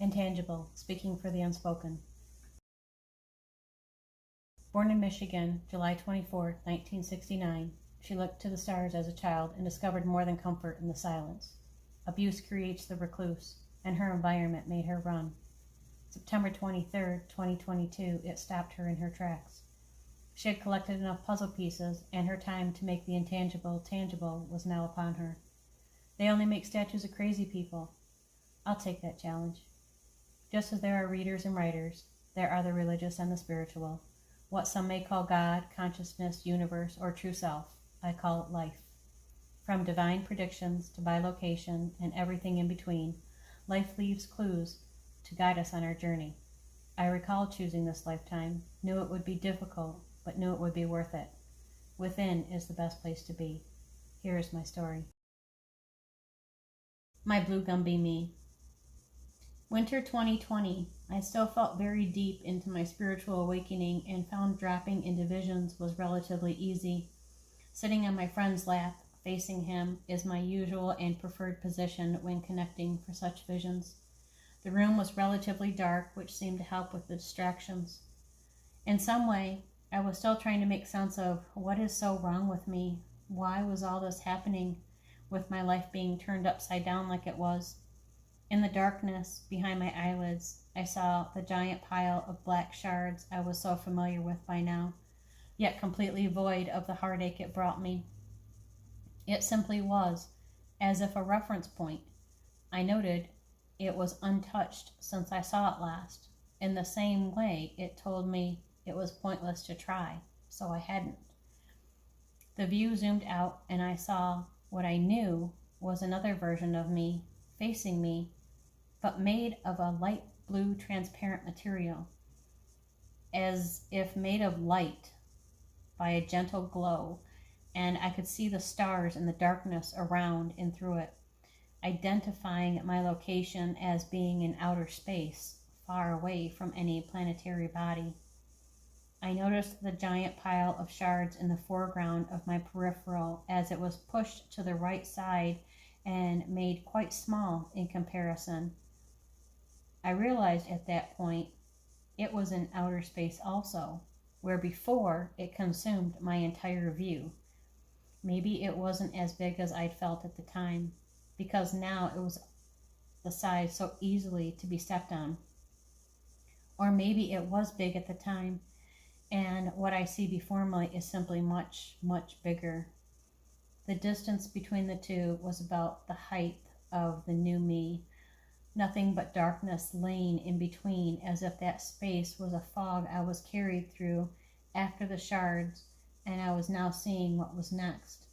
Intangible, speaking for the unspoken. Born in Michigan, July 24, 1969, she looked to the stars as a child and discovered more than comfort in the silence. Abuse creates the recluse, and her environment made her run. September 23, 2022, it stopped her in her tracks. She had collected enough puzzle pieces, and her time to make the intangible tangible was now upon her. They only make statues of crazy people. I'll take that challenge. Just as there are readers and writers, there are the religious and the spiritual. What some may call God, consciousness, universe, or true self, I call it life. From divine predictions to bilocation and everything in between, life leaves clues to guide us on our journey. I recall choosing this lifetime, knew it would be difficult, but knew it would be worth it. Within is the best place to be. Here is my story. My Blue Gumby Me. Winter 2020, I still felt very deep into my spiritual awakening and found dropping into visions was relatively easy. Sitting on my friend's lap, facing him, is my usual and preferred position when connecting for such visions. The room was relatively dark, which seemed to help with the distractions. In some way, I was still trying to make sense of what is so wrong with me. Why was all this happening with my life being turned upside down like it was? In the darkness behind my eyelids, I saw the giant pile of black shards I was so familiar with by now, yet completely void of the heartache it brought me. It simply was, as if a reference point. I noted it was untouched since I saw it last. In the same way, it told me it was pointless to try, so I hadn't. The view zoomed out, and I saw what I knew was another version of me, facing me, but made of a light blue transparent material, as if made of light by a gentle glow, and I could see the stars in the darkness around and through it, identifying my location as being in outer space, far away from any planetary body. I noticed the giant pile of shards in the foreground of my peripheral as it was pushed to the right side and made quite small in comparison. I realized at that point it was in outer space also, where before it consumed my entire view. Maybe it wasn't as big as I'd felt at the time, because now it was the size so easily to be stepped on. Or maybe it was big at the time, and what I see before me is simply much, much bigger. The distance between the two was about the height of the new me. Nothing but darkness laying in between, as if that space was a fog I was carried through after the shards, and I was now seeing what was next.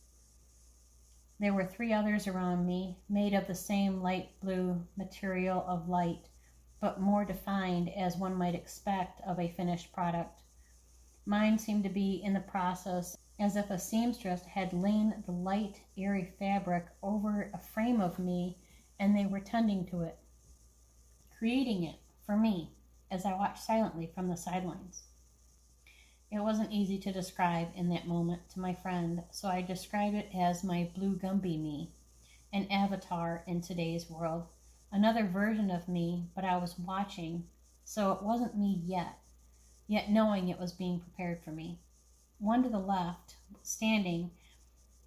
There were 3 others around me, made of the same light blue material of light, but more defined as one might expect of a finished product. Mine seemed to be in the process, as if a seamstress had laid the light, airy fabric over a frame of me, and they were tending to it, creating it for me as I watched silently from the sidelines. It wasn't easy to describe in that moment to my friend, so I described it as my Blue Gumby Me, an avatar in today's world, another version of me, but I was watching, so it wasn't me yet knowing it was being prepared for me. One to the left, standing,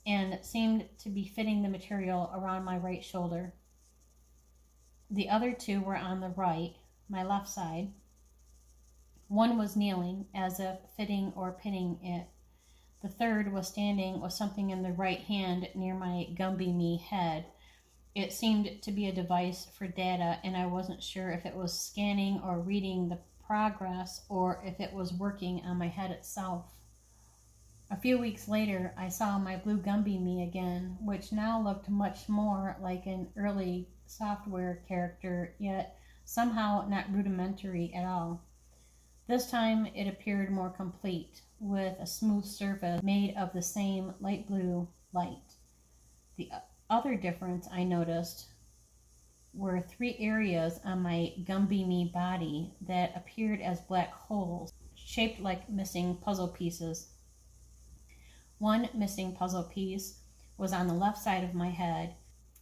and seemed to be fitting the material around my right shoulder. The other 2 were on the right, my left side. One was kneeling, as if fitting or pinning it. The third was standing with something in the right hand near my Gumby Me head. It seemed to be a device for data, and I wasn't sure if it was scanning or reading the progress, or if it was working on my head itself. A few weeks later, I saw my Blue Gumby Me again, which now looked much more like an early software character, yet somehow not rudimentary at all. This time it appeared more complete, with a smooth surface made of the same light blue light. The other difference I noticed were 3 areas on my Gumby Me body that appeared as black holes, shaped like missing puzzle pieces. One missing puzzle piece was on the left side of my head,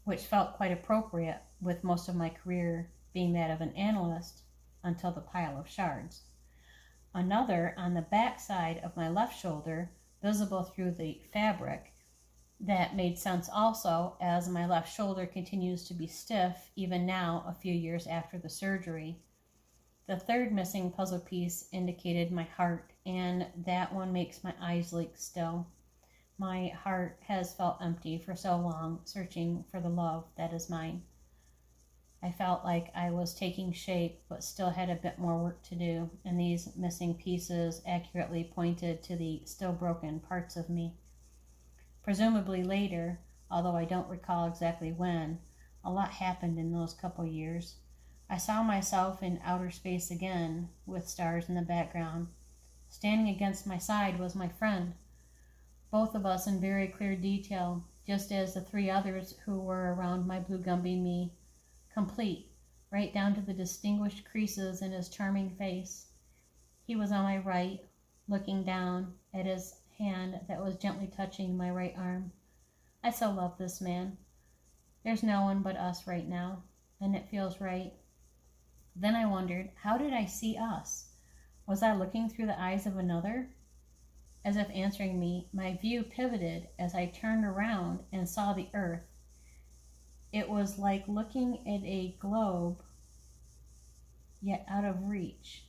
which felt quite appropriate with most of my career being that of an analyst, until the pile of shards. Another on the back side of my left shoulder, visible through the fabric, that made sense also, as my left shoulder continues to be stiff even now, a few years after the surgery. The third missing puzzle piece indicated my heart, and that one makes my eyes leak still. My heart has felt empty for so long, searching for the love that is mine. I felt like I was taking shape, but still had a bit more work to do, and these missing pieces accurately pointed to the still broken parts of me. Presumably later, although I don't recall exactly when, a lot happened in those couple years. I saw myself in outer space again, with stars in the background. Standing against my side was my friend, both of us in very clear detail, just as the three others who were around My Blue Gumby Me, complete, right down to the distinguished creases in his charming face. He was on my right, looking down at his hand that was gently touching my right arm. I so love this man. There's no one but us right now, and it feels right. Then I wondered, how did I see us? Was I looking through the eyes of another? As if answering me, my view pivoted as I turned around and saw the earth. It was like looking at a globe, yet out of reach.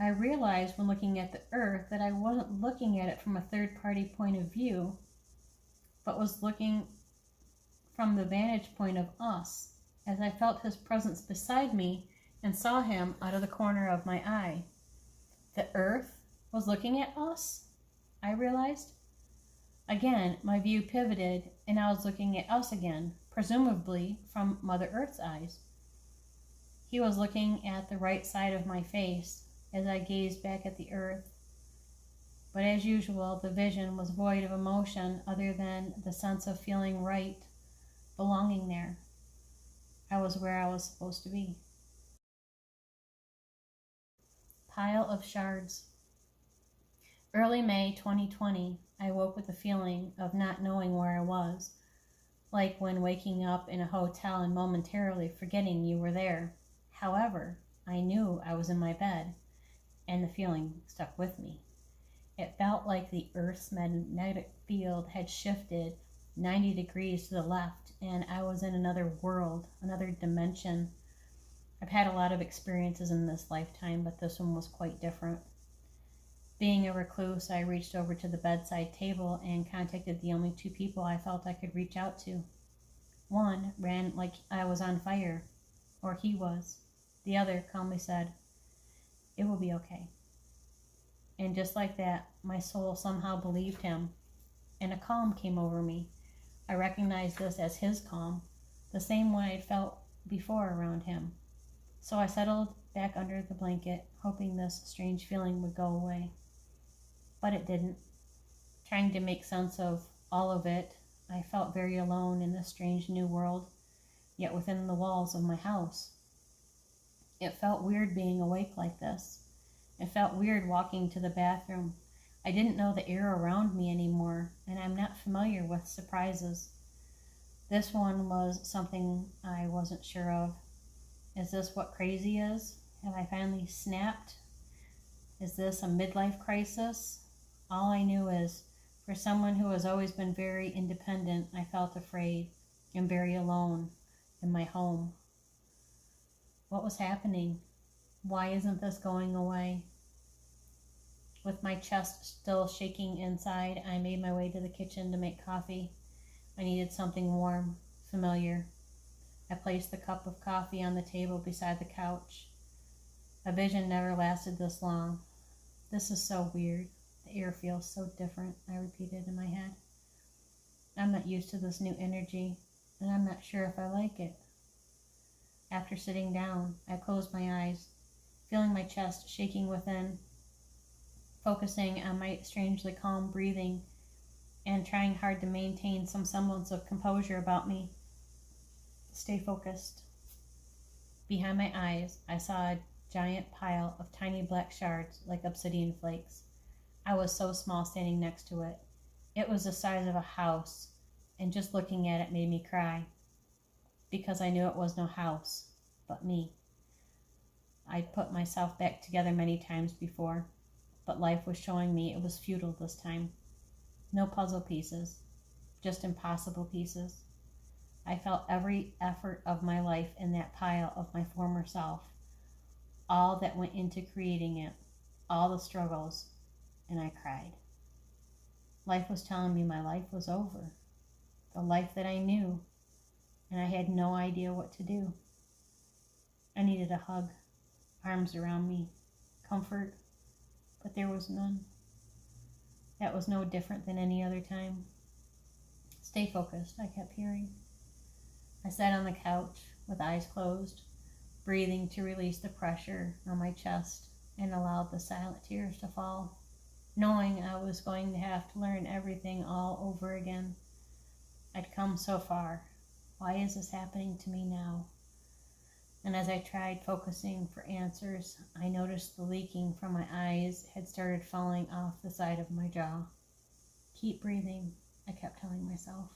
I realized when looking at the earth that I wasn't looking at it from a third-party point of view, but was looking from the vantage point of us, as I felt his presence beside me and saw him out of the corner of my eye. The earth was looking at us, I realized. Again, my view pivoted, and I was looking at us again, presumably from Mother Earth's eyes. He was looking at the right side of my face as I gazed back at the earth. But as usual, the vision was void of emotion other than the sense of feeling right, belonging there. I was where I was supposed to be. Pile of Shards. Early May 2020, I woke with a feeling of not knowing where I was, like when waking up in a hotel and momentarily forgetting you were there. However, I knew I was in my bed, and the feeling stuck with me. It felt like the Earth's magnetic field had shifted 90 degrees to the left, and I was in another world, another dimension. I've had a lot of experiences in this lifetime, but this one was quite different. Being a recluse, I reached over to the bedside table and contacted the only two people I felt I could reach out to. One ran like I was on fire, or he was. The other calmly said, "It will be okay." And just like that, my soul somehow believed him, and a calm came over me. I recognized this as his calm, the same one I'd felt before around him. So I settled back under the blanket, hoping this strange feeling would go away. But it didn't. Trying to make sense of all of it, I felt very alone in this strange new world, yet within the walls of my house. It felt weird being awake like this. It felt weird walking to the bathroom. I didn't know the air around me anymore, and I'm not familiar with surprises. This one was something I wasn't sure of. Is this what crazy is? Have I finally snapped? Is this a midlife crisis? All I knew is, for someone who has always been very independent, I felt afraid and very alone in my home. What was happening? Why isn't this going away? With my chest still shaking inside, I made my way to the kitchen to make coffee. I needed something warm, familiar. I placed the cup of coffee on the table beside the couch. A vision never lasted this long. This is so weird. The air feels so different, I repeated in my head. I'm not used to this new energy, and I'm not sure if I like it. After sitting down, I closed my eyes, feeling my chest shaking within, focusing on my strangely calm breathing and trying hard to maintain some semblance of composure about me. Stay focused. Behind my eyes, I saw a giant pile of tiny black shards like obsidian flakes. I was so small standing next to it. It was the size of a house, and just looking at it made me cry, because I knew it was no house, but me. I'd put myself back together many times before, but life was showing me it was futile this time. No puzzle pieces, just impossible pieces. I felt every effort of my life in that pile of my former self, all that went into creating it, all the struggles, and I cried. Life was telling me my life was over, the life that I knew, and I had no idea what to do. I needed a hug, arms around me, comfort, but there was none. That was no different than any other time. Stay focused, I kept hearing. I sat on the couch with eyes closed, breathing to release the pressure on my chest, and allowed the silent tears to fall, knowing I was going to have to learn everything all over again. I'd come so far. Why is this happening to me now? And as I tried focusing for answers, I noticed the leaking from my eyes had started falling off the side of my jaw. Keep breathing, I kept telling myself.